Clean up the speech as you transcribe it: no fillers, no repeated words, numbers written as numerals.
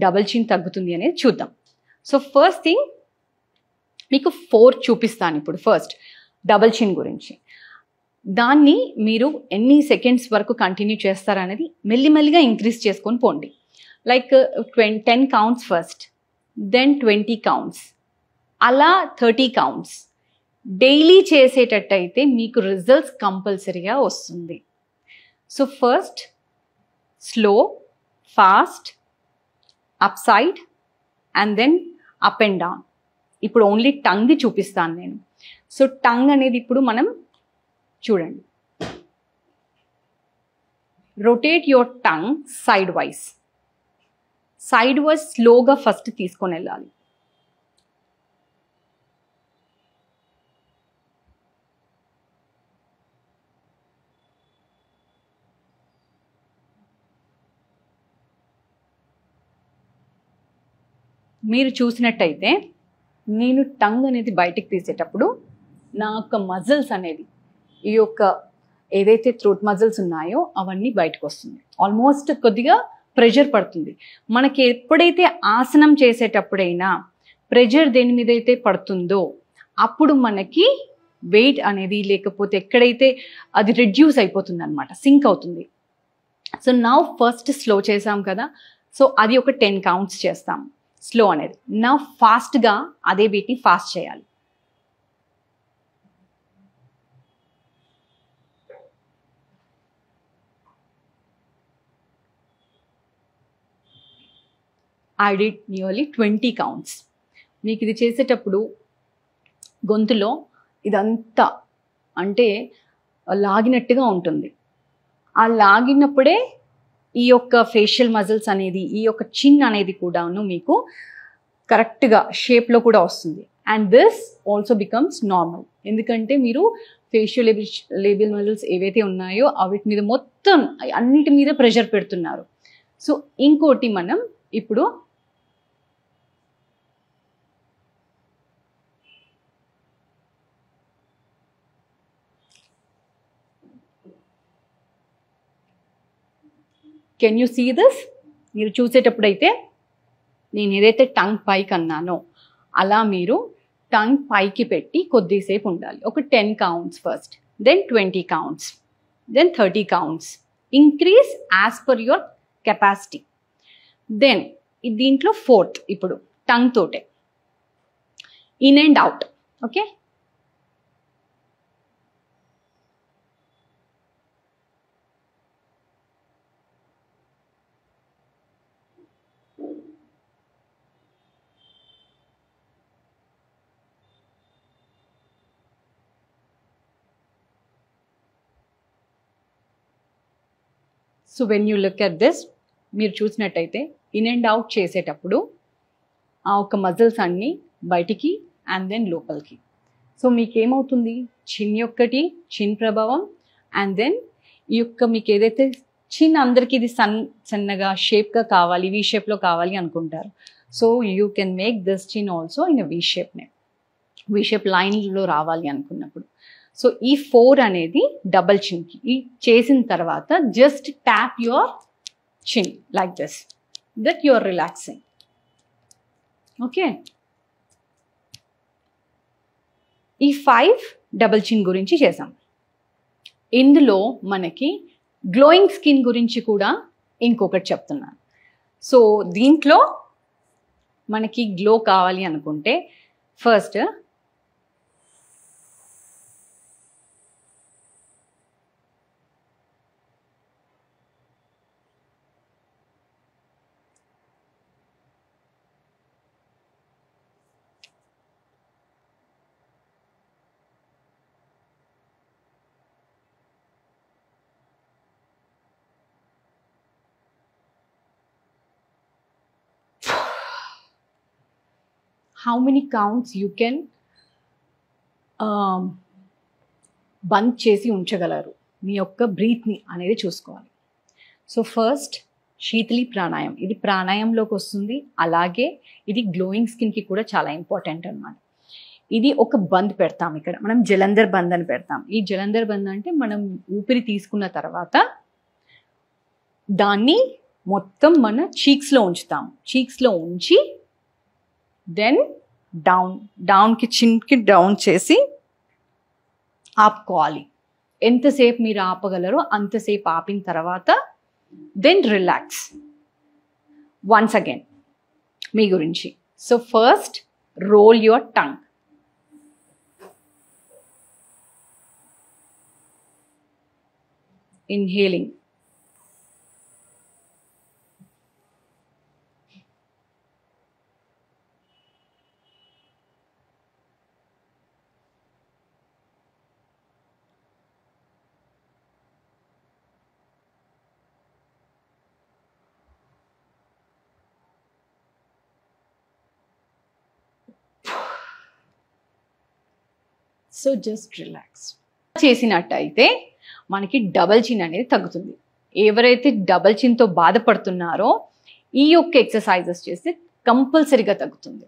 Double చిన్ తగ్గుతుంది అనేది చూద్దాం. సో ఫస్ట్ థింగ్ మీకు 4 చూపిస్తాను ఇప్పుడు. ఫస్ట్ డబల్ చిన్ గురించి. దాన్ని మీరు ఎన్ని సెకండ్స్ వరకు కంటిన్యూ చేస్తారనేది మెల్లిమెల్లిగా ఇంక్రీజ్ చేసుకొని పోండి. Like 10 counts first, then 20 counts, అలా 30 కౌంట్స్. డైలీ చేసేటట్టయితే మీకు రిజల్ట్స్ కంపల్సరీగా వస్తుంది. So first slow, fast, up side and then up and down. ఇప్పుడు ఓన్లీ టంగ్ది చూపిస్తాను నేను. సో టంగ్ అనేది ఇప్పుడు మనం చూడండి. Rotate your tongue side wise. Side wise స్లోగా ఫస్ట్ తీసుకొని వెళ్ళాలి. మీరు చూసినట్టయితే నేను టంగ్ అనేది బయటికి తీసేటప్పుడు నా యొక్క మజిల్స్ అనేది, ఈ యొక్క ఏదైతే థ్రోట్ మజిల్స్ ఉన్నాయో అవన్నీ బయటకు వస్తుంది. ఆల్మోస్ట్ కొద్దిగా ప్రెషర్ పడుతుంది. మనకి ఎప్పుడైతే ఆసనం చేసేటప్పుడైనా ప్రెషర్ దేని మీద అయితే పడుతుందో అప్పుడు మనకి వెయిట్ అనేది, లేకపోతే ఎక్కడైతే అది రిడ్యూస్ అయిపోతుంది అనమాట, సింక్ అవుతుంది. సో నౌ ఫస్ట్ స్లో చేసాం కదా, సో అది ఒక 10 కౌంట్స్ చేస్తాం స్లో అనేది. నౌ ఫాస్ట్గా అదే బీట్ని ఫాస్ట్ చేయాలి. I did nearly 20 counts. మీకు ఇది చేసేటప్పుడు గొంతులో ఇదంతా అంటే లాగినట్టుగా ఉంటుంది. ఆ లాగినప్పుడే ఈ యొక్క ఫేషియల్ మజిల్స్ అనేది, ఈ యొక్క చిన్ అనేది కూడాను మీకు కరెక్ట్గా షేప్లో కూడా వస్తుంది. And this also becomes normal. ఎందుకంటే మీరు ఫేషియల్ లేబియల్ మజిల్స్ ఏవైతే ఉన్నాయో వాటి మీద మొత్తం అన్నిటి మీద ప్రెషర్ పెడుతున్నారు. సో ఇంకోటి మనం ఇప్పుడు కెన్ యూ సీ దిస్? మీరు చూసేటప్పుడైతే నేను ఏదైతే టంగ్ పైకి అన్నానో అలా మీరు టంగ్ పైకి పెట్టి కొద్దిసేపు ఉండాలి. ఒక 10 counts first, then 20 counts, then 30 counts. Increase as per your capacity. Then దీంట్లో 4th ఇప్పుడు టంగ్ తోటే in and out. Okay, so when you look at this, మీరు చూసినట్టయితే ఇన్ అండ్ అవుట్ చేసేటప్పుడు ఆ ఒక మజిల్స్ అన్నీ బయటికి అండ్ దెన్ లోపలికి. సో మీకేమవుతుంది, చిన్ ప్రభావం అండ్ దెన్ ఈ యొక్క మీకు ఏదైతే చిన్ అందరికీ ఇది సన్నగా షేప్గా కావాలి, వీ షేప్లో కావాలి అనుకుంటారు. So you can make this chin also in V షేప్నే, వీ షేప్ లైన్లో రావాలి అనుకున్నప్పుడు. సో ఈ 4 అనేది డబల్ చిన్కి. ఈ చేసిన తర్వాత just tap your chin like this, that you are relaxing. Okay, ఈ 5 డబల్ చిన్ గురించి చేసాం. ఇందులో మనకి గ్లోయింగ్ స్కిన్ గురించి కూడా ఇంకొకటి చెప్తున్నాను. సో దీంట్లో మనకి గ్లో కావాలి అనుకుంటే first how many counts you can బంద్ చేసి ఉంచగలరు మీ యొక్క బ్రీత్ని అనేది చూసుకోవాలి. సో ఫస్ట్ శీతలి ప్రాణాయామం, ఇది ప్రాణాయామంలోకి వస్తుంది. అలాగే ఇది గ్లోయింగ్ స్కిన్కి కూడా చాలా ఇంపార్టెంట్ అనమాట. ఇది ఒక బంద్ పెడతాం, ఇక్కడ మనం జలంధర్ బంద్ అని పెడతాం. ఈ జలంధర్ బంద్ అంటే మనం ఊపిరి తీసుకున్న తర్వాత దాన్ని మొత్తం మన చీక్స్లో ఉంచుతాము. చీక్స్లో ఉంచి దెన్ డౌన్కి చిన్కి డౌన్ చేసి ఆపుకోవాలి. ఎంతసేపు మీరు ఆపగలరో అంతసేపు ఆపిన తర్వాత దెన్ రిలాక్స్. వన్స్ అగైన్ మీ గురించి. So first roll your tongue. Inhaling. So just relax. చేసినట్టయితే మనకి డబల్ చిన్ అనేది తగ్గుతుంది. ఎవరైతే డబల్ చిన్తో బాధపడుతున్నారో ఈ యొక్క ఎక్సర్సైజెస్ చేస్తే కంపల్సరీగా తగ్గుతుంది.